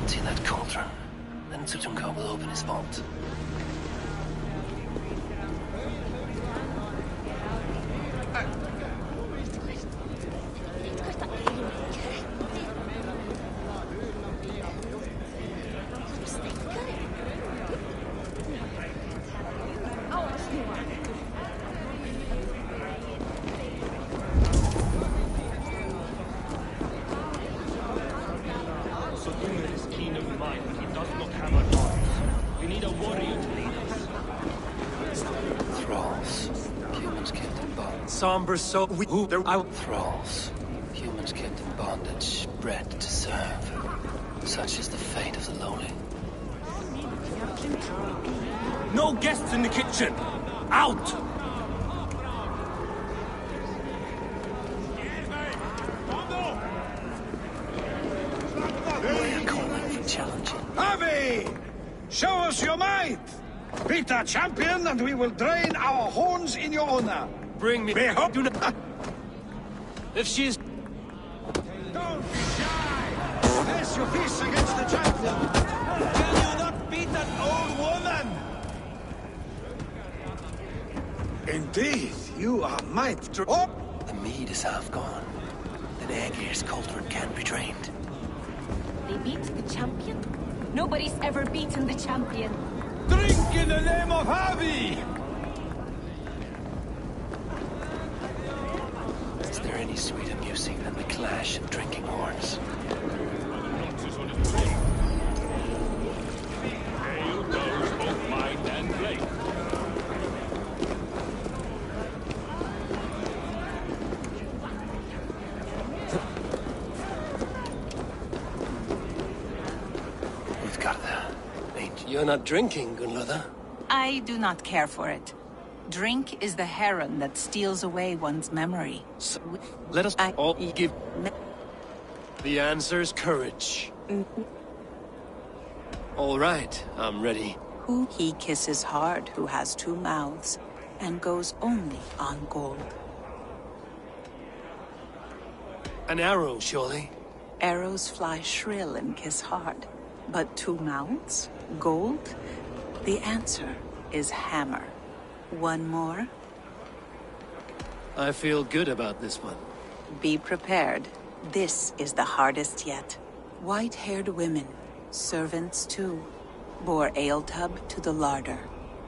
Empty that cauldron, then Tutunka will open his vault. Somber so who there I Thralls. Humans kept in bondage, bred to serve. Such is the fate of the lowly. No guests in the kitchen! Out! They are calling for challenging. Avi! Show us your might! Beat our champion and we will drain our horns in your honor. Bring me. Do not. If she's. Don't be shy! Press your fists against the champion! Can you not beat that old woman? Indeed, you are might. Oh! The mead is half gone. Then Aegir's cauldron can be drained. They beat the champion? Nobody's ever beaten the champion. Drink in the name of Havi! Is there any sweeter music than the clash of drinking horns? You're not drinking, Gunlother. I do not care for it. Drink is the heron that steals away one's memory. So, let us all give... The answer's courage. All right, I'm ready. Who he kisses hard who has two mouths, and goes only on gold. An arrow, surely? Arrows fly shrill and kiss hard. But two mouths? Gold? The answer is hammer. One more? I feel good about this one. Be prepared. This is the hardest yet. White-haired women, servants too, bore ale tub to the larder.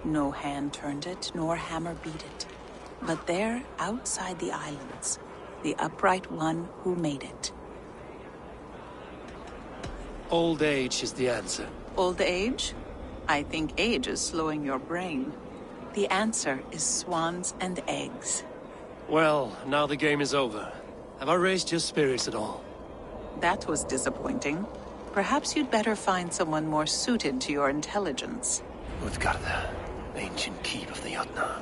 No hand turned it, nor hammer beat it. But there, outside the islands, the upright one who made it. Old age is the answer. Old age? I think age is slowing your brain. The answer is swans and eggs. Well, now the game is over. Have I raised your spirits at all? That was disappointing. Perhaps you'd better find someone more suited to your intelligence. Utgarda, ancient keep of the Jotnar.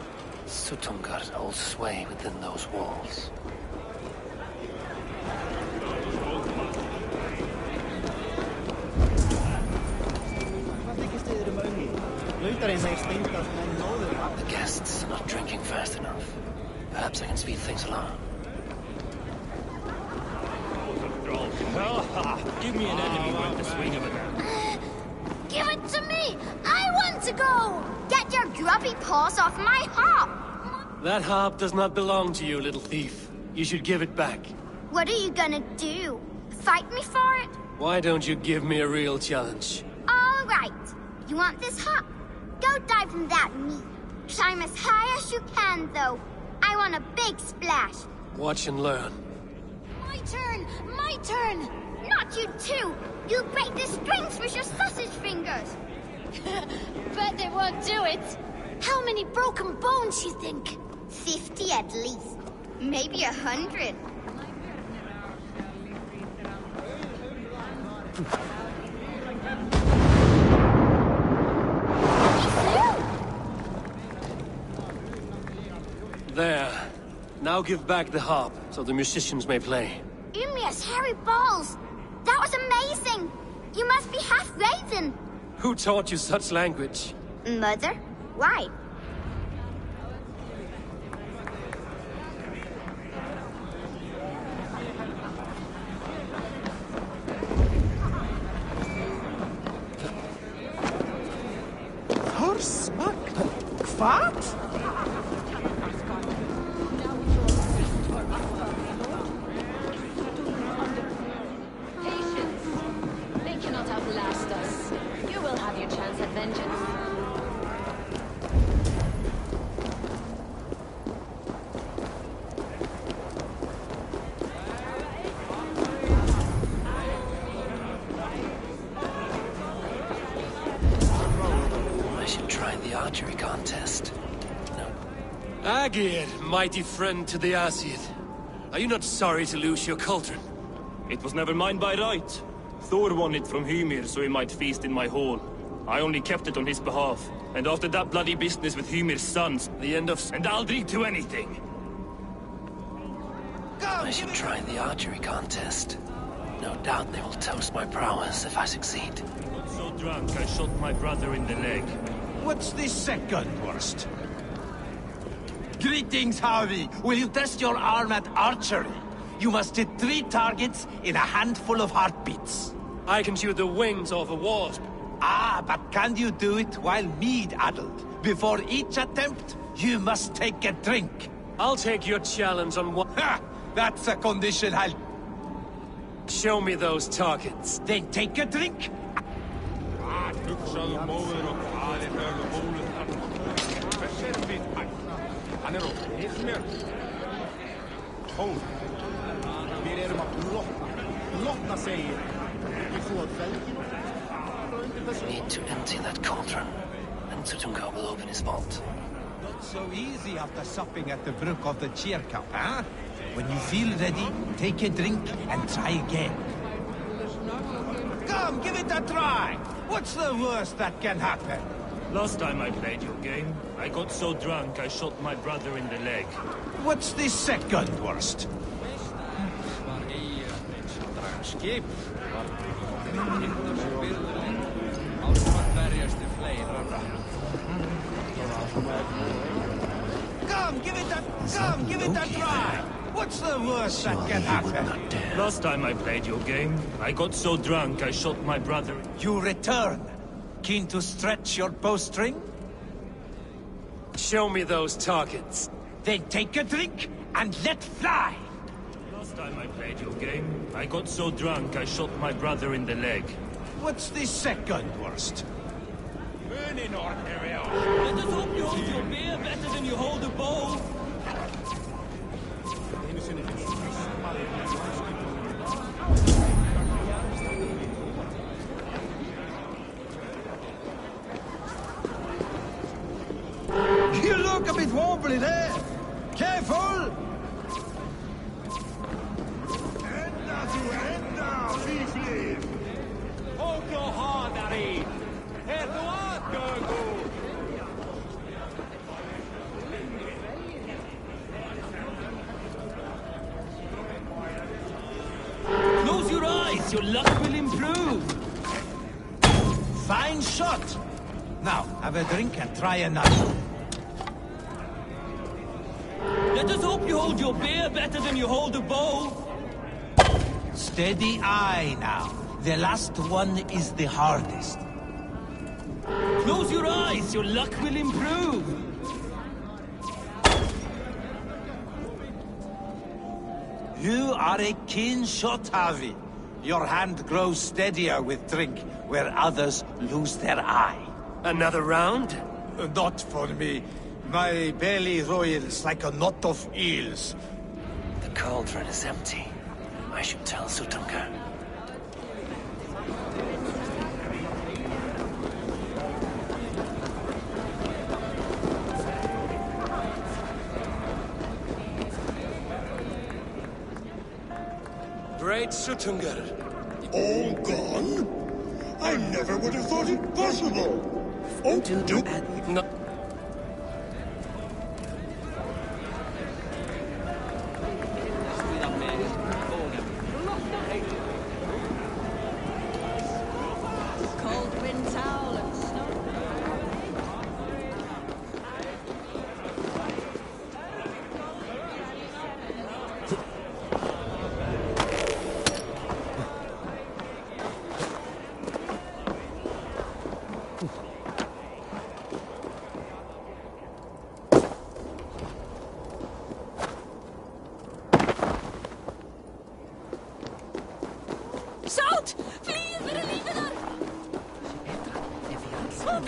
Sutungar holds sway within those walls. The guests are not drinking fast enough. Perhaps I can speed things along. Give me an enemy worth the swing of it. Give it to me! I want to go! Get your grubby paws off my harp! That harp does not belong to you, little thief. You should give it back. What are you gonna do? Fight me for it? Why don't you give me a real challenge? All right. You want this harp? Go dive in that meat. Climb as high as you can, though. I want a big splash. Watch and learn. My turn! My turn! Not you too! You'll break the strings with your sausage fingers! Bet they won't do it! How many broken bones, you think? 50 at least. Maybe 100. There. Now give back the harp, so the musicians may play. Ymir's hairy balls! That was amazing! You must be half raven! Who taught you such language? Mother? Why? fart? Patience. They cannot outlast us. You will have your chance at vengeance. I should try the archery contest. No. Agir, mighty friend to the Aesir. Are you not sorry to lose your cauldron? It was never mine by right. Thor won it from Hymir so he might feast in my hall. I only kept it on his behalf. And after that bloody business with Hymir's sons, the end of... And I'll drink to anything! I should try the archery contest. No doubt they will toast my prowess if I succeed. I got so drunk I shot my brother in the leg. What's the second worst? Greetings, Harvey. Will you test your arm at archery? You must hit 3 targets in a handful of heartbeats. I can shoot the wings off a wasp. Ah, but can you do it while mead-addled? Before each attempt, you must take a drink. I'll take your challenge on one. Ha! That's a condition I'll... Show me those targets. Then take a drink. I need to empty that cauldron, and Sutunga will open his vault. Not so easy after supping at the brook of the cheer cup, huh? When you feel ready, take a drink and try again. Come, give it a try! What's the worst that can happen? Last time I played your game, I got so drunk I shot my brother in the leg. What's the second worst? Come, give it a try! What's the worst that can happen? Last time I played your game, I got so drunk I shot my brother. You return. Keen to stretch your bowstring? Show me those targets. Then take a drink and let fly! Last time I played your game, I got so drunk I shot my brother in the leg. What's the second worst? Let us hope you hold your beer better than you hold a bow. You look a bit wobbly there! Careful! Close your eyes, your luck will improve. Fine shot! Now, have a drink and try another. Let us hope you hold your beer better than you hold a bow. Steady eye now. The last one is the hardest. Close your eyes, your luck will improve. You are a keen shot, Harvey. Your hand grows steadier with drink, where others lose their eye. Another round? Not for me. My belly roils like a knot of eels. The cauldron is empty. I should tell Sutunga. Great Sutungar. All gone? I never would have thought it possible. Oh, do... No. Cold wind towel and snow. Oh,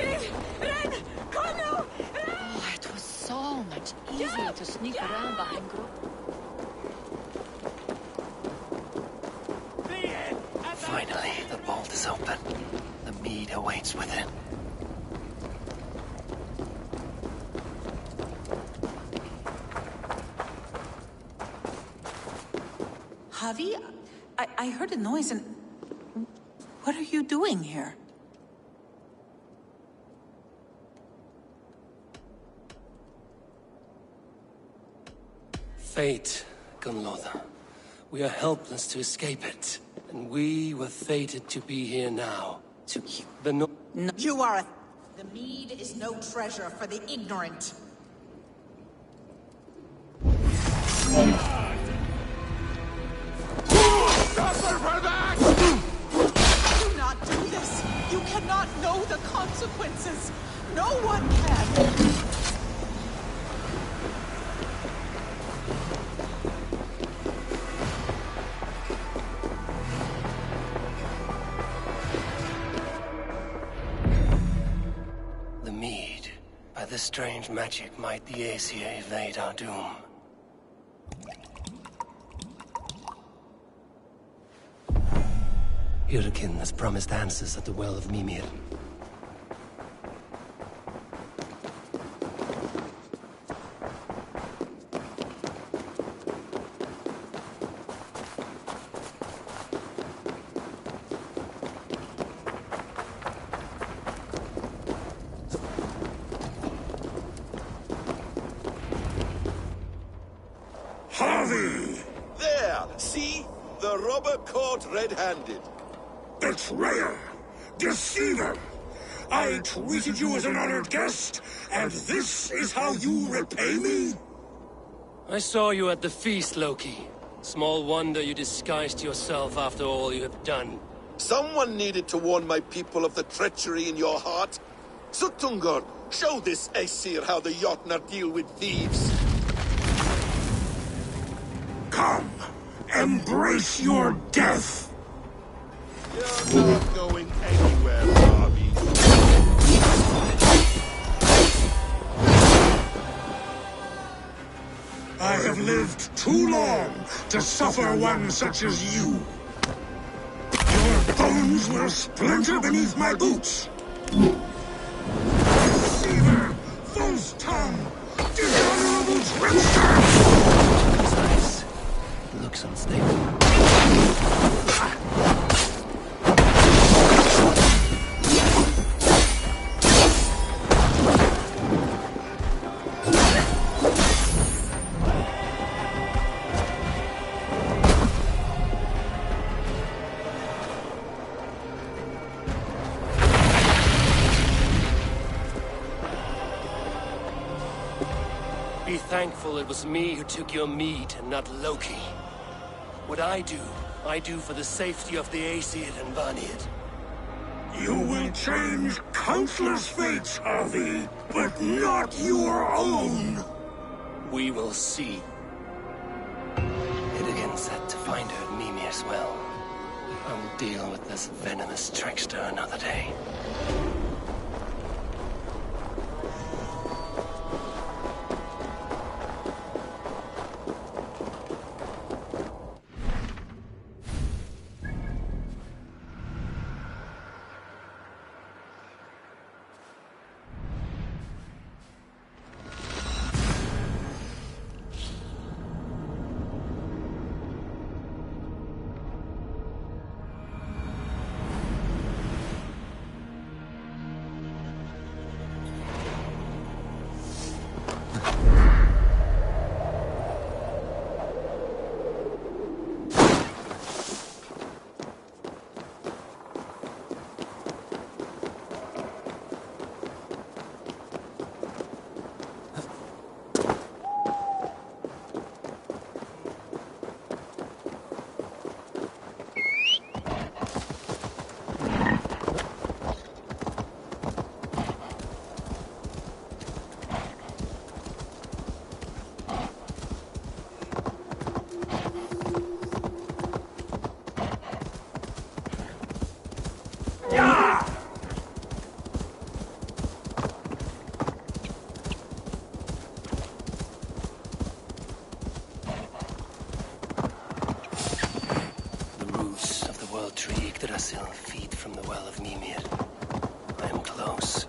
it was so much easier to sneak around behind group. Finally, the vault is open. The mead awaits within. Javi, I heard a noise and... What are you doing here? Fate, Gunlotha. We are helpless to escape it. And we were fated to be here now. To The no- no. You are a... The mead is no treasure for the ignorant. Suffer for that! Do not do this! You cannot know the consequences! No one can! The mead. By this strange magic might the Aesir evade our doom. Hyrkin has promised answers at the Well of Mimir. Harvey! There! See? The robber caught red-handed. Betrayer! Deceiver! I treated you as an honored guest, and this is how you repay me? I saw you at the feast, Loki. Small wonder you disguised yourself after all you have done. Someone needed to warn my people of the treachery in your heart. Suttungr, show this Aesir how the Jotnar deal with thieves. Come, embrace your death! You're not going anywhere, Harvey. I have lived too long to suffer one such as you. Your bones will splinter beneath my boots. Deceiver, false tongue, dishonorable trickster! It's nice. It looks unstable. Be thankful it was me who took your meat and not Loki. What I do for the safety of the Aesir and Vanir. You will change countless fates, Harvey, but not your own! We will see. Hyrkin said to find her at Mimir's well. I will deal with this venomous trickster another day. from the well of Mimir. I am close.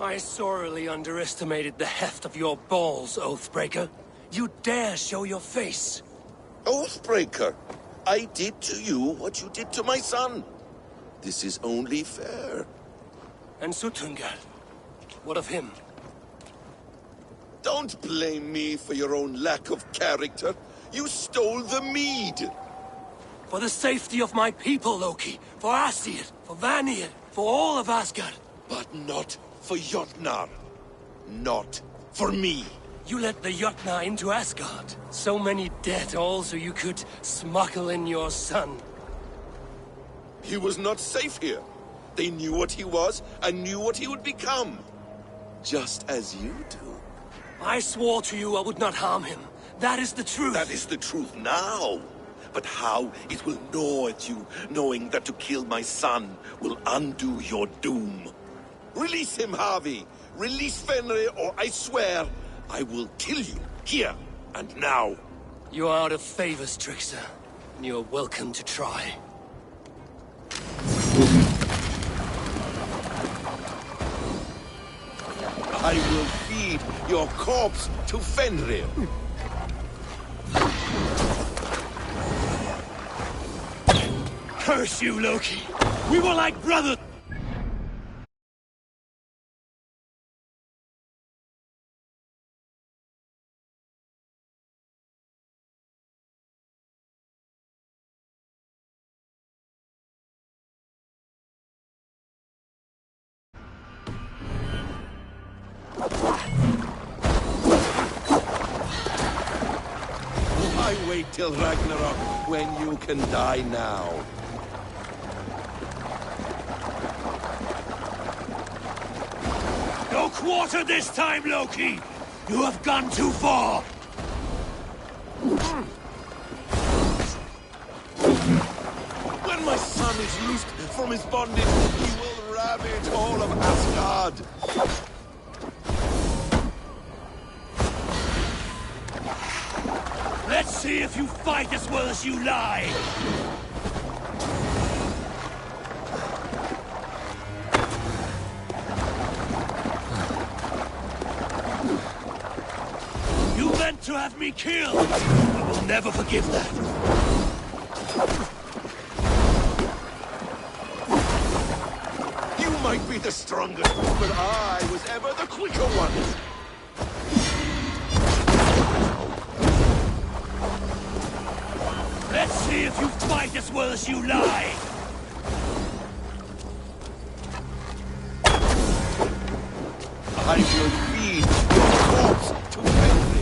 I sorely underestimated the heft of your balls, Oathbreaker. You dare show your face! Oathbreaker, I did to you what you did to my son. This is only fair. And Suttungr, what of him? Don't blame me for your own lack of character. You stole the mead. For the safety of my people, Loki. For Aesir, for Vanir, for all of Asgard. But not for Jotnar. Not for me. You let the Jotnar into Asgard. So many dead, all so you could smuggle in your son. He was not safe here. They knew what he was, and knew what he would become. Just as you do. I swore to you I would not harm him. That is the truth. That is the truth now. But how it will gnaw at you, knowing that to kill my son will undo your doom. Release him, Harvey. Release Fenrir, or I swear, I will kill you, here and now. You are out of favors, trickster. And you are welcome to try. I will feed your corpse to Fenrir. Curse you, Loki! We were like brothers! Why wait till Ragnarok when you can die now? No quarter this time, Loki! You have gone too far! When my son is loosed from his bondage, he will ravage all of Asgard. Let's see if you fight as well as you lie! You meant to have me killed! I will never forgive that! You might be the strongest, but I was ever the quicker one. Let's see if you fight as well as you lie! I will feed your corpse to Fenrir.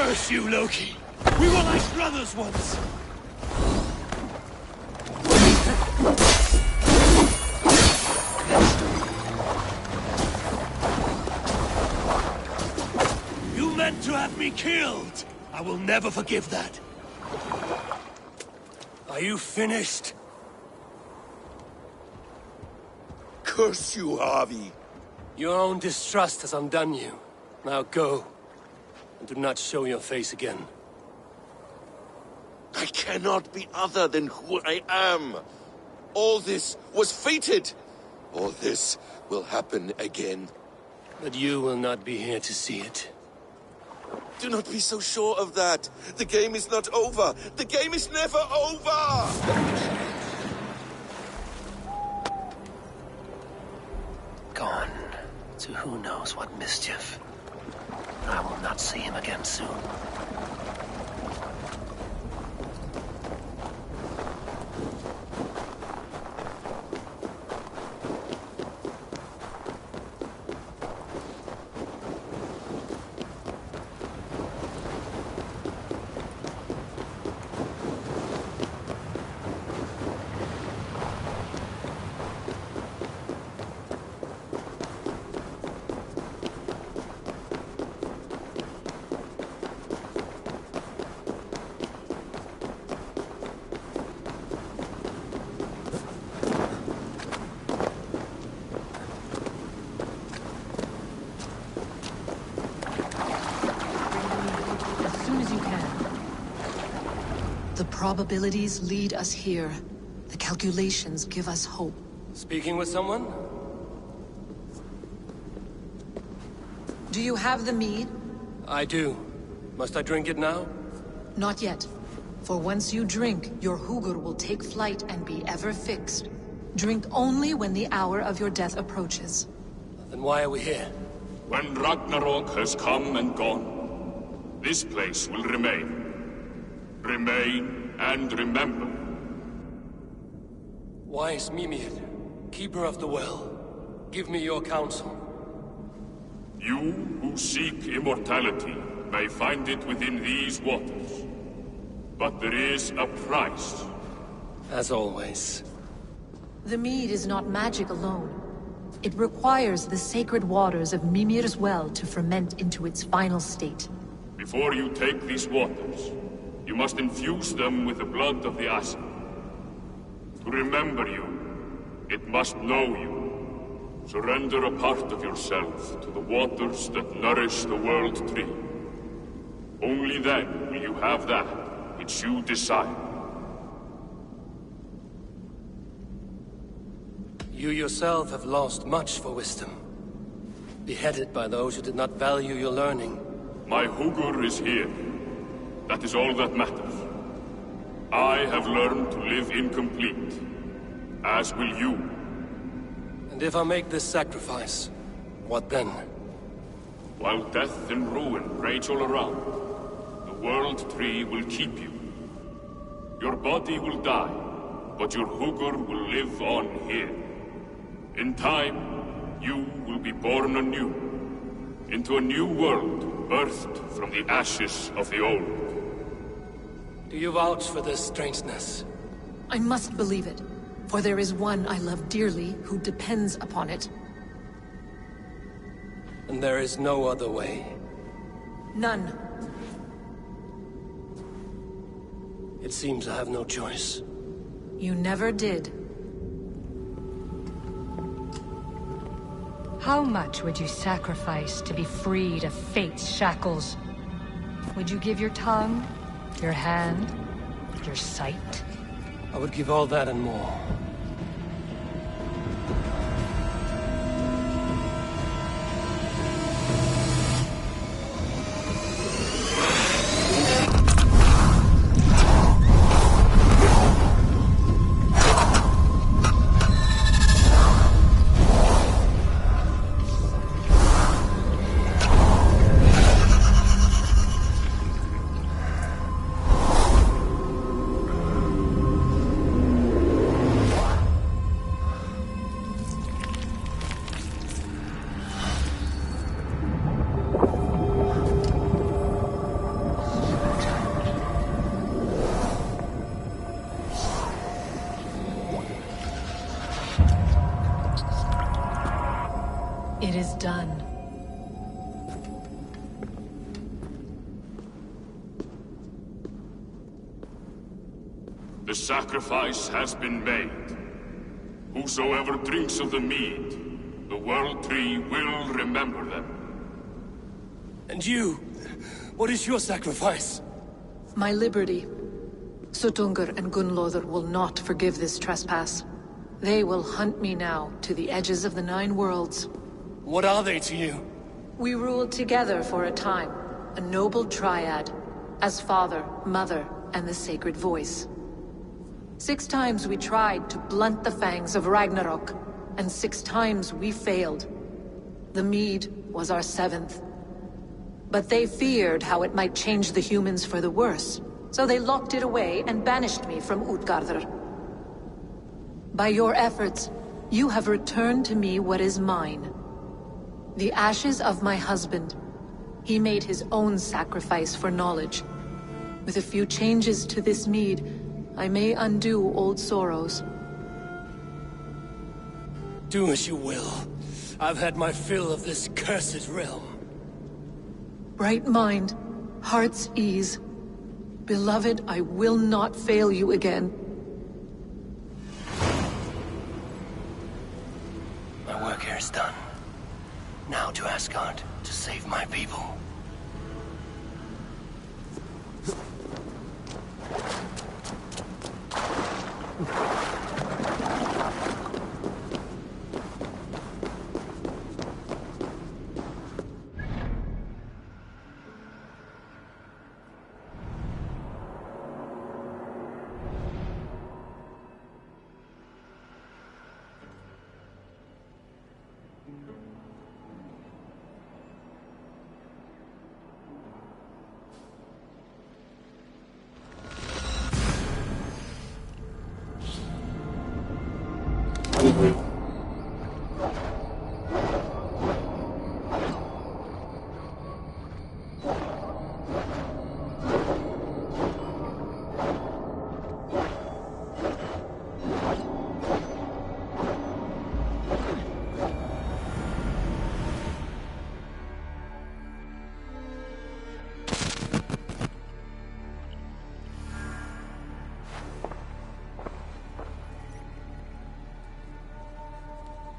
Curse you, Loki! We were like brothers once! You meant to have me killed! I will never forgive that. Are you finished? Curse you, Harvey. Your own distrust has undone you. Now go. And do not show your face again. I cannot be other than who I am. All this was fated. All this will happen again. But you will not be here to see it. Do not be so sure of that. The game is not over. The game is never over! Gone to who knows what mischief. I will not see him again soon. The probabilities lead us here. The calculations give us hope. Speaking with someone? Do you have the mead? I do. Must I drink it now? Not yet. For once you drink, your Hugur will take flight and be ever fixed. Drink only when the hour of your death approaches. Then why are we here? When Ragnarok has come and gone, this place will remain. Remain and remember. Wise Mimir, keeper of the well, give me your counsel. You who seek immortality may find it within these waters. But there is a price. As always. The mead is not magic alone. It requires the sacred waters of Mimir's well to ferment into its final state. Before you take these waters, you must infuse them with the blood of the asgard. To remember you, it must know you. Surrender a part of yourself to the waters that nourish the world tree. Only then will you have that which you desire. You yourself have lost much for wisdom. Beheaded by those who did not value your learning. My Hugur is here. That is all that matters. I have learned to live incomplete, as will you. And if I make this sacrifice, what then? While death and ruin rage all around, the world tree will keep you. Your body will die, but your Hugur will live on here. In time, you will be born anew, into a new world birthed from the ashes of the old. Do you vouch for this strangeness? I must believe it, for there is one I love dearly who depends upon it. And there is no other way. None. It seems I have no choice. You never did. How much would you sacrifice to be freed of fate's shackles? Would you give your tongue, your hand, your sight? I would give all that and more. It is done. The sacrifice has been made. Whosoever drinks of the mead, the World Tree will remember them. And you? What is your sacrifice? My liberty. Suttungr and Gunnlóðr will not forgive this trespass. They will hunt me now to the edges of the 9 worlds. What are they to you? We ruled together for a time, a noble triad, as father, mother, and the sacred voice. 6 times we tried to blunt the fangs of Ragnarok, and 6 times we failed. The mead was our 7th. But they feared how it might change the humans for the worse, so they locked it away and banished me from Utgardr. By your efforts, you have returned to me what is mine. The ashes of my husband. He made his own sacrifice for knowledge. With a few changes to this mead, I may undo old sorrows. Do as you will. I've had my fill of this cursed realm. Bright mind, heart's ease. Beloved, I will not fail you again. My work here is done. Now to Asgard, to save my people.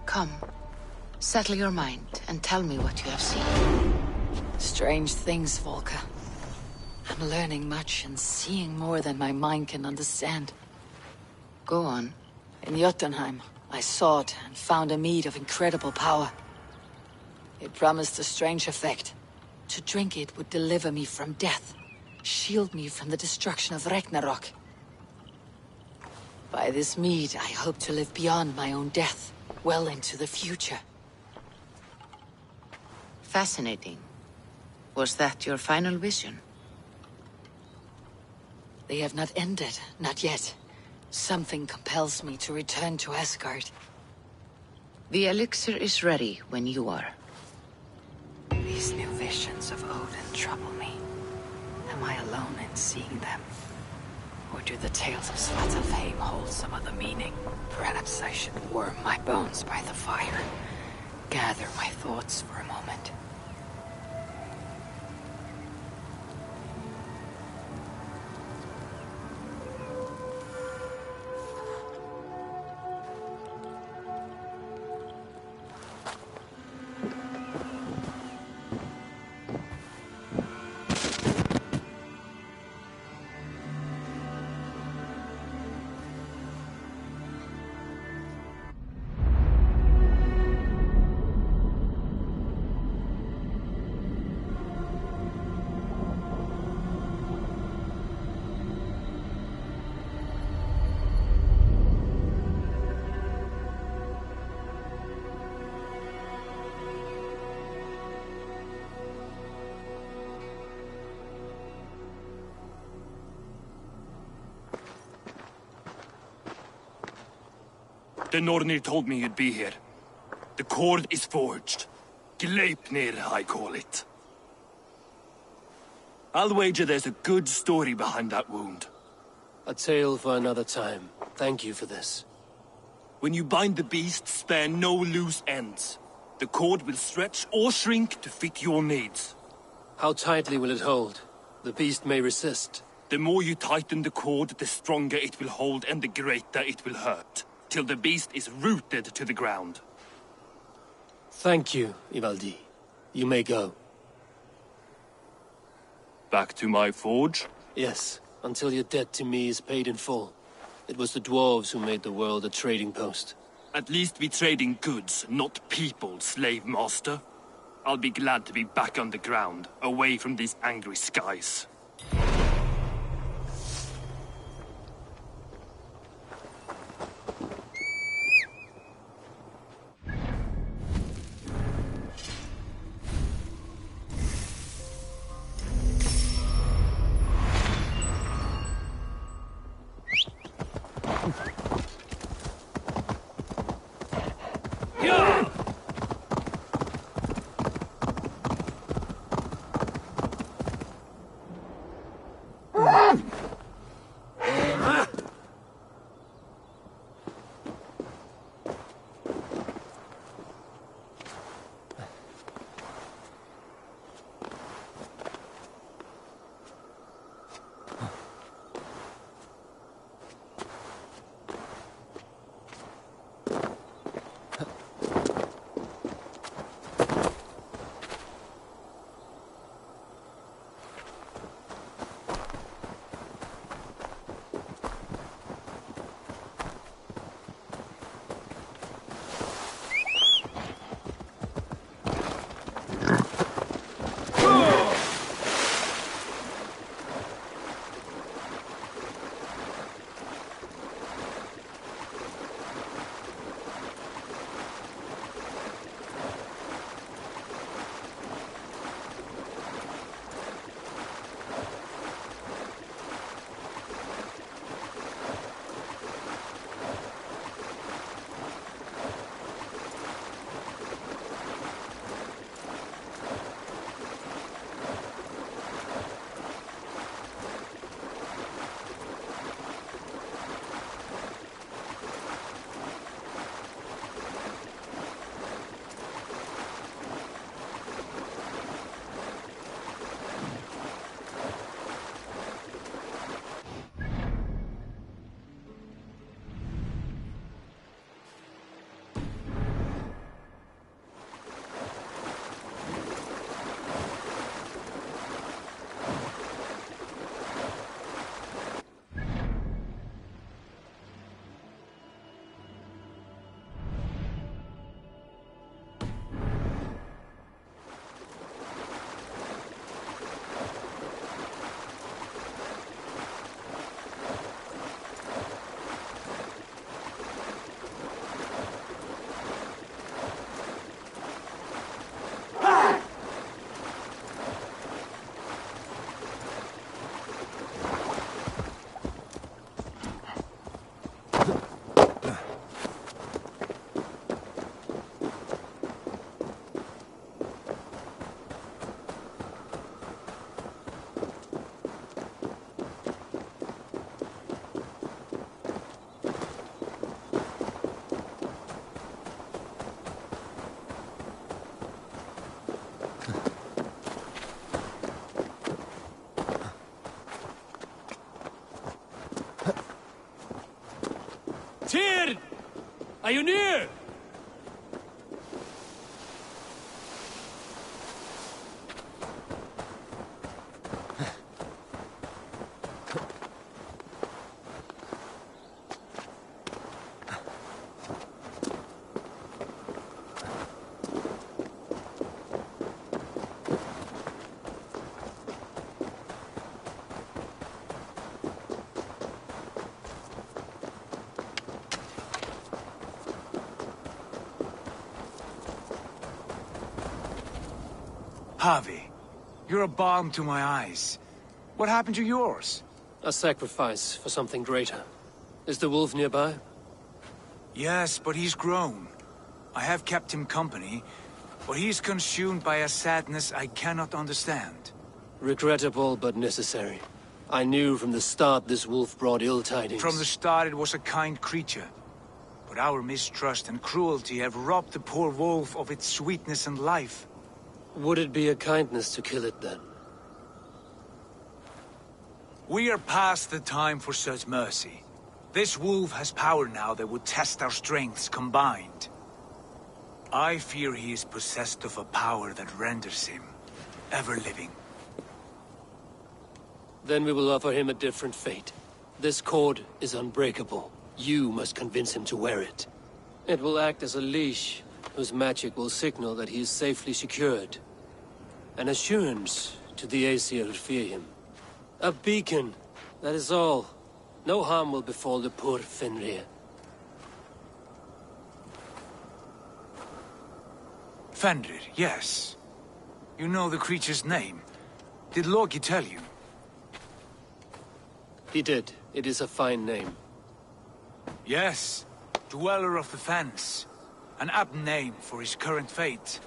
Come, settle your mind and tell me what you have seen. Strange things, Volker. I'm learning much and seeing more than my mind can understand. Go on. In Jotunheim, I sought and found a mead of incredible power. It promised a strange effect. To drink it would deliver me from death, shield me from the destruction of Ragnarok. By this mead, I hope to live beyond my own death, well into the future. Fascinating. Was that your final vision? They have not ended, not yet. Something compels me to return to Asgard. The elixir is ready when you are. These new visions of Odin trouble me. Am I alone in seeing them? Or do the tales of Svartalfheim hold some other meaning? Perhaps I should warm my bones by the fire. Gather my thoughts for a moment. The Nornir told me you'd be here. The cord is forged. Gleipnir, I call it. I'll wager there's a good story behind that wound. A tale for another time. Thank you for this. When you bind the beast, spare no loose ends. The cord will stretch or shrink to fit your needs. How tightly will it hold? The beast may resist. The more you tighten the cord, the stronger it will hold and the greater it will hurt. Till the beast is rooted to the ground. Thank you, Ivaldi. You may go. Back to my forge? Yes, until your debt to me is paid in full. It was the dwarves who made the world a trading post. At least we trade in goods, not people, slave master. I'll be glad to be back on the ground, away from these angry skies. Tyr! Are you near? Harvey, you're a balm to my eyes. What happened to yours? A sacrifice for something greater. Is the wolf nearby? Yes, but he's grown. I have kept him company, but he's consumed by a sadness I cannot understand. Regrettable, but necessary. I knew from the start this wolf brought ill tidings. From the start it was a kind creature. But Could our mistrust and cruelty have robbed the poor wolf of its sweetness and life? Would it be a kindness to kill it then? We are past the time for such mercy. This wolf has power now that would test our strengths combined. I fear he is possessed of a power that renders him ever-living. Then we will offer him a different fate. This cord is unbreakable. You must convince him to wear it. It will act as a leash, whose magic will signal that he is safely secured. An assurance to the Aesir who fear him. A beacon, that is all. No harm will befall the poor Fenrir. Fenrir, yes. You know the creature's name. Did Loki tell you? He did. It is a fine name. Yes. Dweller of the Fens. An apt name for his current fate.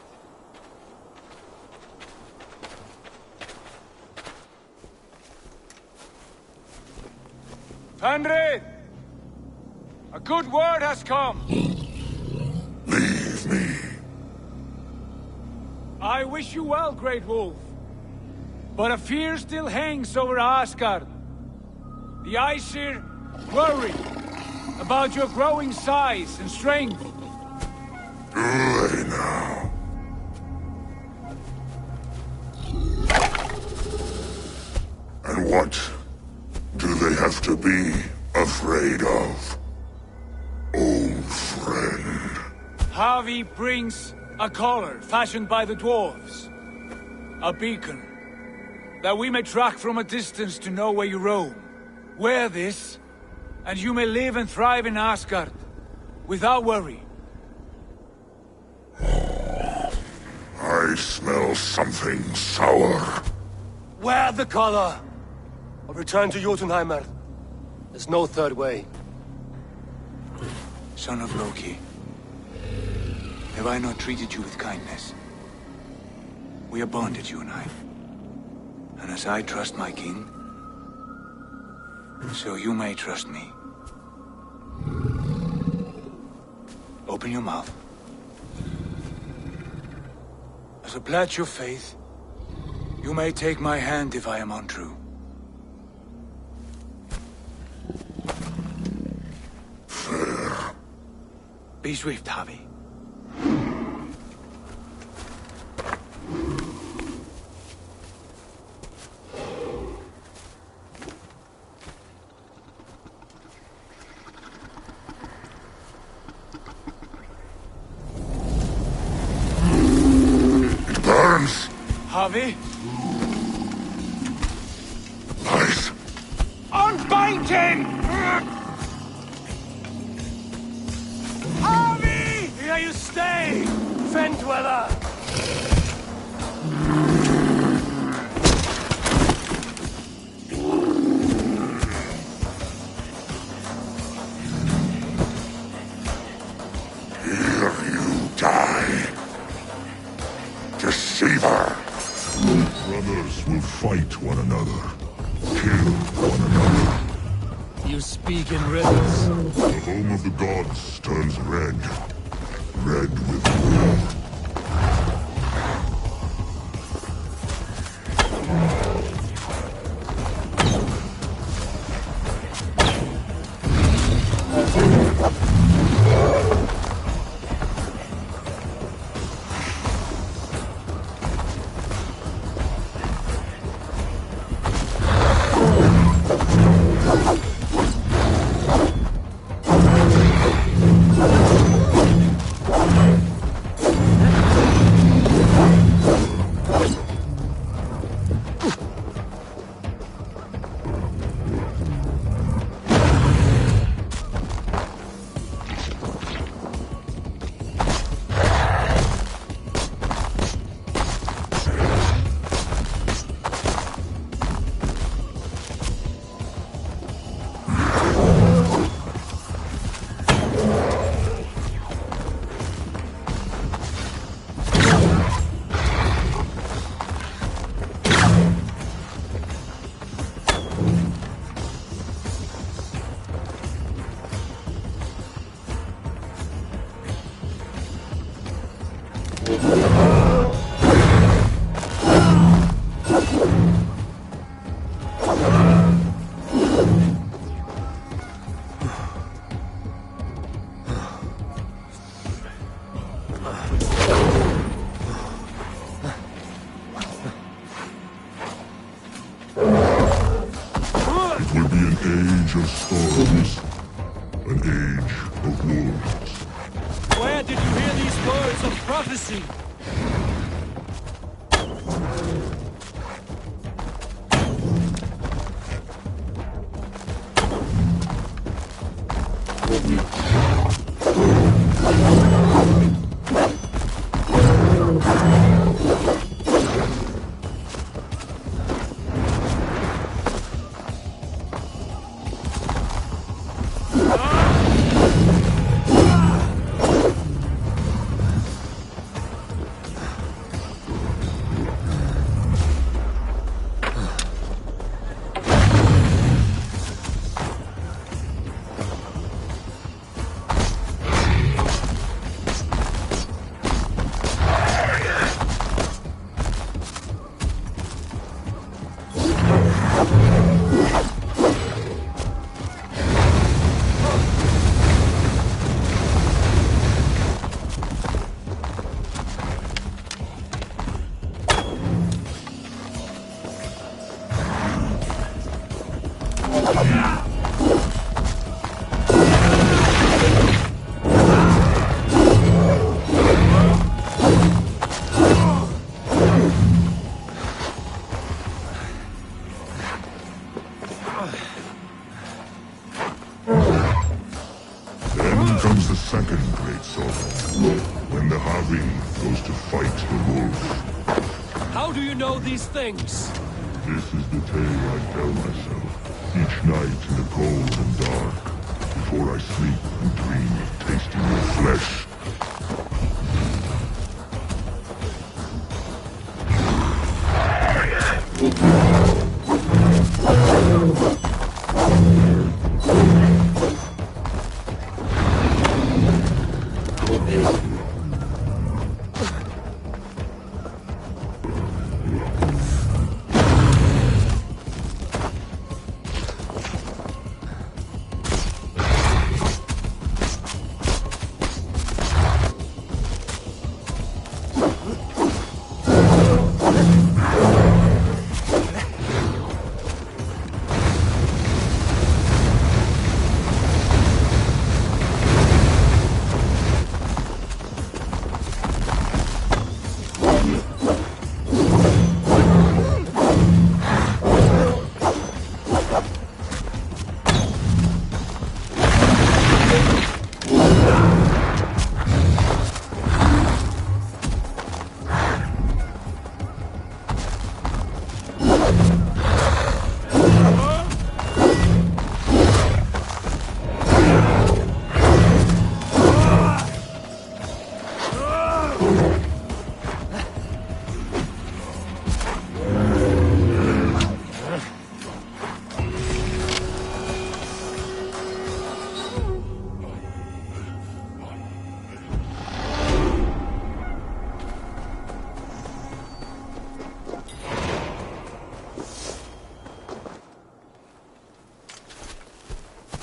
Fenrir! A good word has come! Leave me. I wish you well, Great Wolf. But a fear still hangs over Asgard. The Aesir worry about your growing size and strength. Do they now? And what do they have to be afraid of? Old friend. Havi brings a collar fashioned by the dwarves. A beacon. That we may track from a distance to know where you roam. Wear this, and you may live and thrive in Asgard, without worry. I smell something sour. Wear the collar! Or return to Jotunheimer. There's no third way. Son of Loki, have I not treated you with kindness? We are bonded, you and I. And as I trust my king, so you may trust me. Open your mouth. As a pledge of faith, you may take my hand if I am untrue. Fair. Be swift, Havi. Havi? Nice. Unbind him! Havi! Here you stay! Fen Dweller! Here you die. Deceiver! Brothers will fight one another, kill one another. You speak in riddles. The home of the gods turns red. Red with war. age of storms. An age of wolves. Where did you hear these words of prophecy? Then comes the second great sorrow, when the Harvey goes to fight the wolf. How do you know these things? This is the tale I tell myself, each night in the cold and dark, before I sleep and dream of tasting your flesh.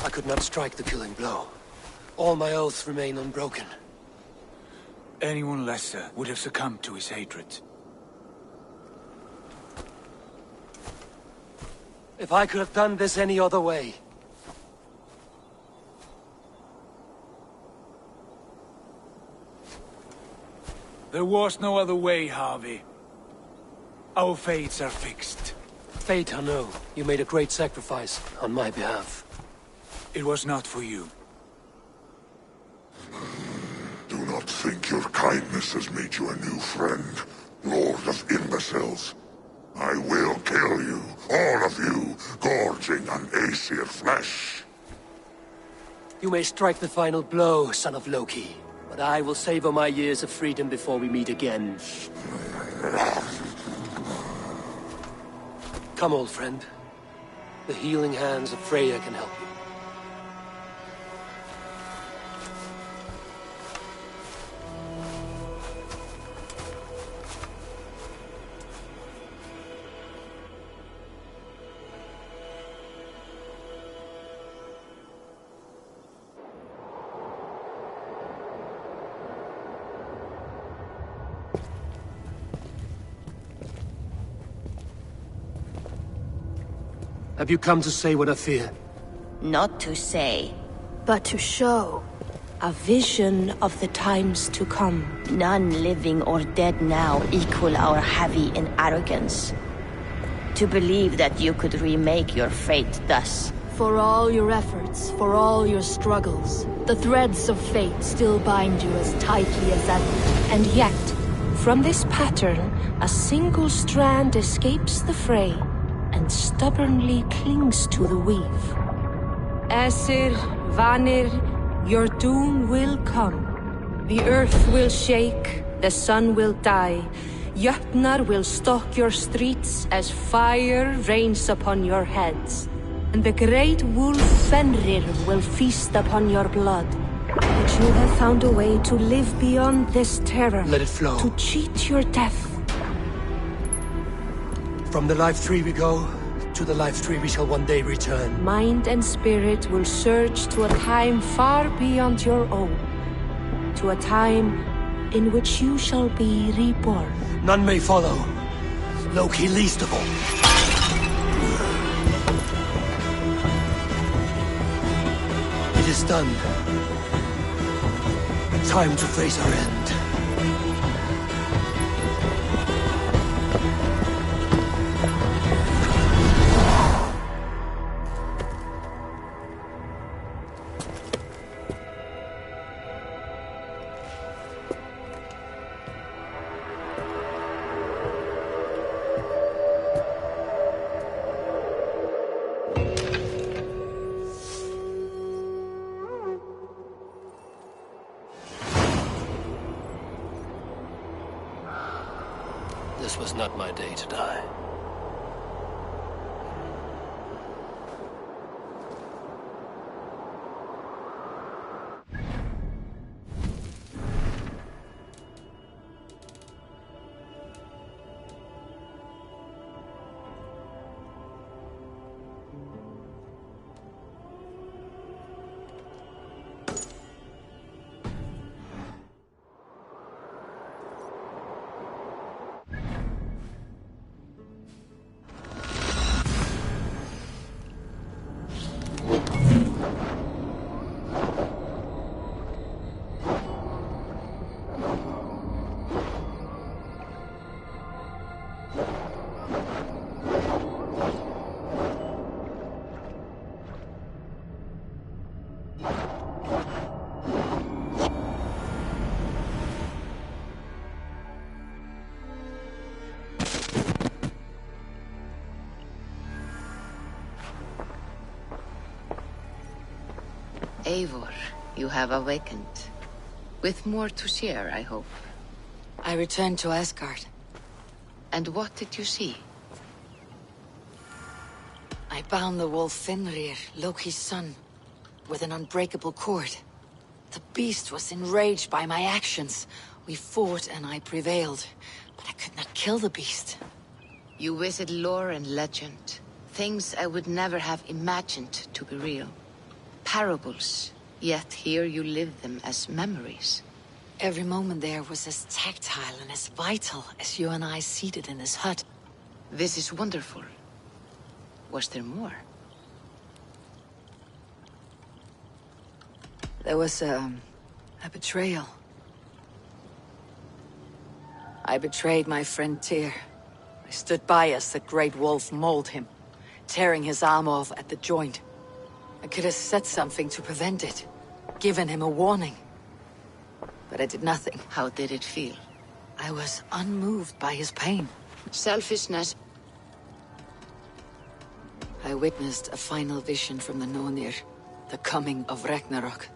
I could not strike the killing blow. All my oaths remain unbroken. Anyone lesser would have succumbed to his hatred. If I could have done this any other way. There was no other way, Harvey. Our fates are fixed. Fate, I know. You made a great sacrifice on my behalf. It was not for you. Do not think your kindness has made you a new friend, Lord of Imbeciles. I will kill you, all of you, gorging on Aesir flesh. You may strike the final blow, son of Loki, but I will savor my years of freedom before we meet again. Come, old friend. The healing hands of Freya can help you. Have you come to say what I fear? not to say. But to show. A vision of the times to come. None living or dead now equal our heavy in arrogance. To believe that you could remake your fate thus. For all your efforts, for all your struggles, the threads of fate still bind you as tightly as ever. And yet, from this pattern, a single strand escapes the fray and stubbornly clings to the weave. Aesir, Vanir, your doom will come. The earth will shake, the sun will die. Jötnar will stalk your streets as fire rains upon your heads. And the great wolf Fenrir will feast upon your blood. But you have found a way to live beyond this terror. Let it flow. To cheat your death. From the life tree we go, to the life tree we shall one day return. Mind and spirit will surge to a time far beyond your own. To a time in which you shall be reborn. None may follow. Loki least of all. It is done. Time to face our end. This was not my day to die. Eivor, you have awakened. With more to share, I hope. I returned to Asgard. And what did you see? I bound the wolf Fenrir, Loki's son, with an unbreakable cord. The beast was enraged by my actions. We fought and I prevailed, but I could not kill the beast. You visit lore and legend. Things I would never have imagined to be real. Parables, yet here you live them as memories. Every moment there was as tactile and as vital as you and I seated in this hut. This is wonderful. Was there more? There was a betrayal. I betrayed my friend Tyr. I stood by as the great wolf mauled him, tearing his arm off at the joint. I could have said something to prevent it, given him a warning. But I did nothing. How did it feel? I was unmoved by his pain. Selfishness. I witnessed a final vision from the Nornir, the coming of Ragnarok.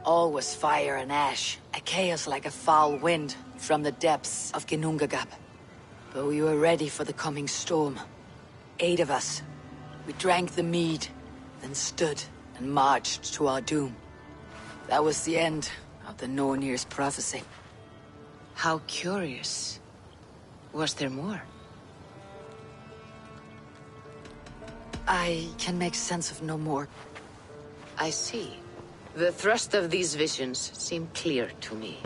All was fire and ash, a chaos like a foul wind from the depths of Ginnungagap. But we were ready for the coming storm. 8 of us. We drank the mead, then stood and marched to our doom. That was the end of the Nornir's prophecy. How curious. Was there more? I can make sense of no more. I see. The thrust of these visions seem clear to me.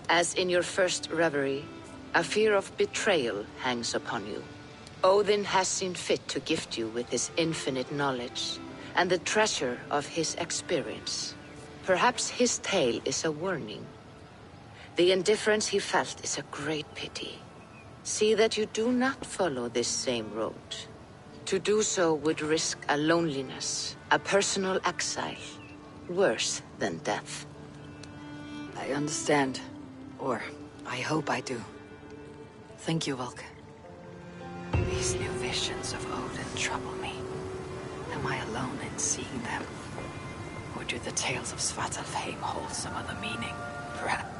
As in your first reverie, a fear of betrayal hangs upon you. Odin has seen fit to gift you with his infinite knowledge, and the treasure of his experience. Perhaps his tale is a warning. The indifference he felt is a great pity. See that you do not follow this same road. To do so would risk a loneliness, a personal exile, worse than death. I understand. Or, I hope I do. Thank you, Volker. These new visions of Odin trouble me. Am I alone in seeing them? Or do the tales of Svartalfheim hold some other meaning? Perhaps.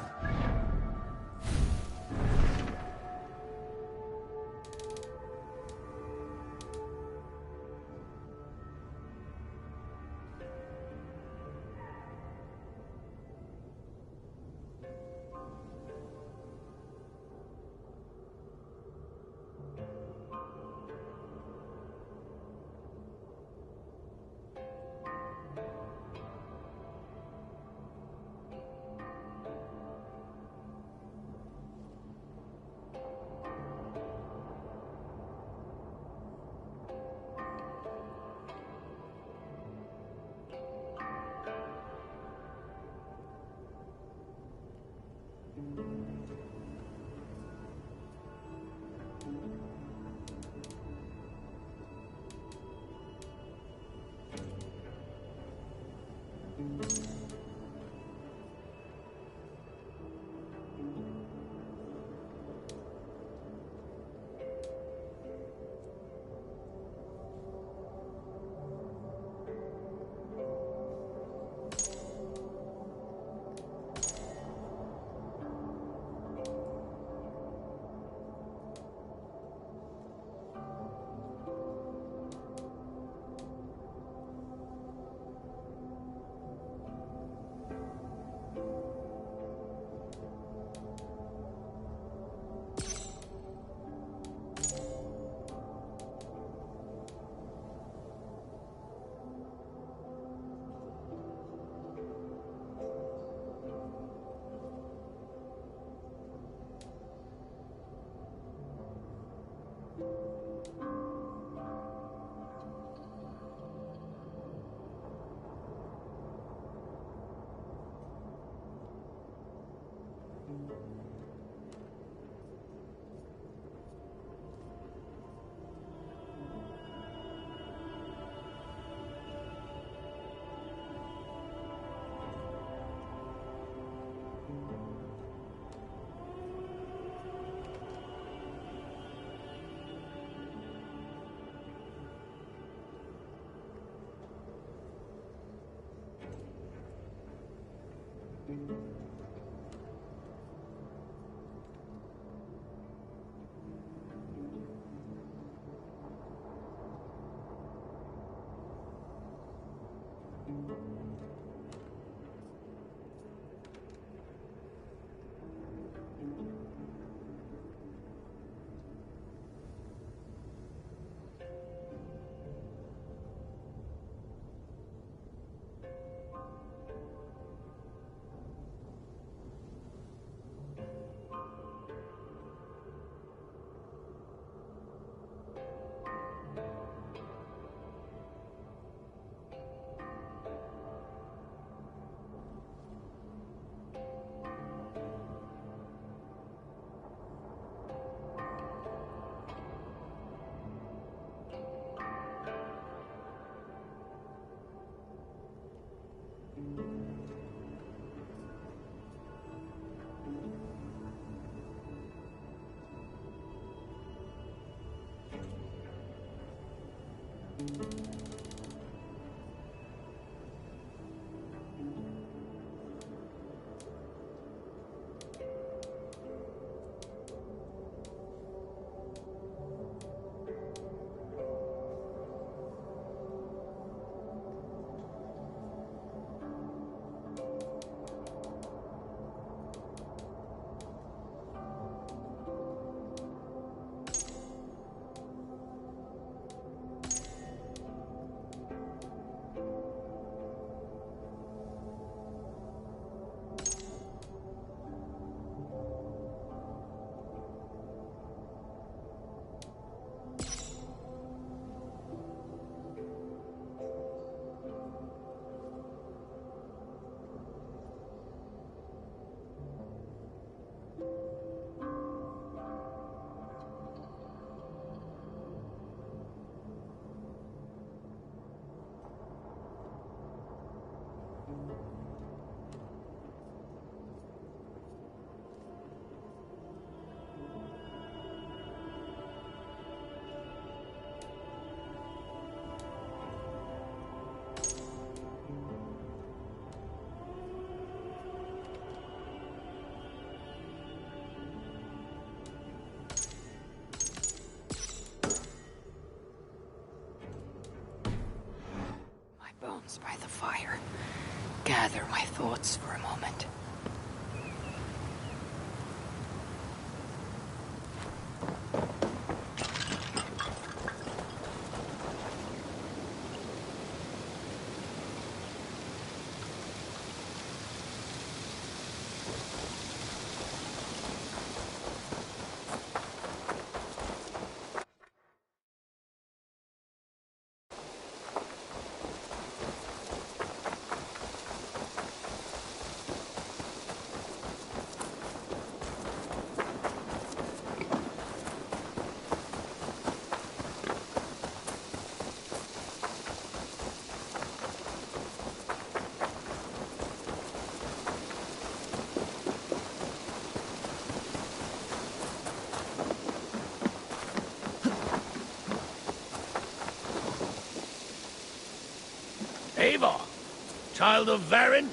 hands by the fire. Gather my thoughts for a moment. Ava, child of Varin,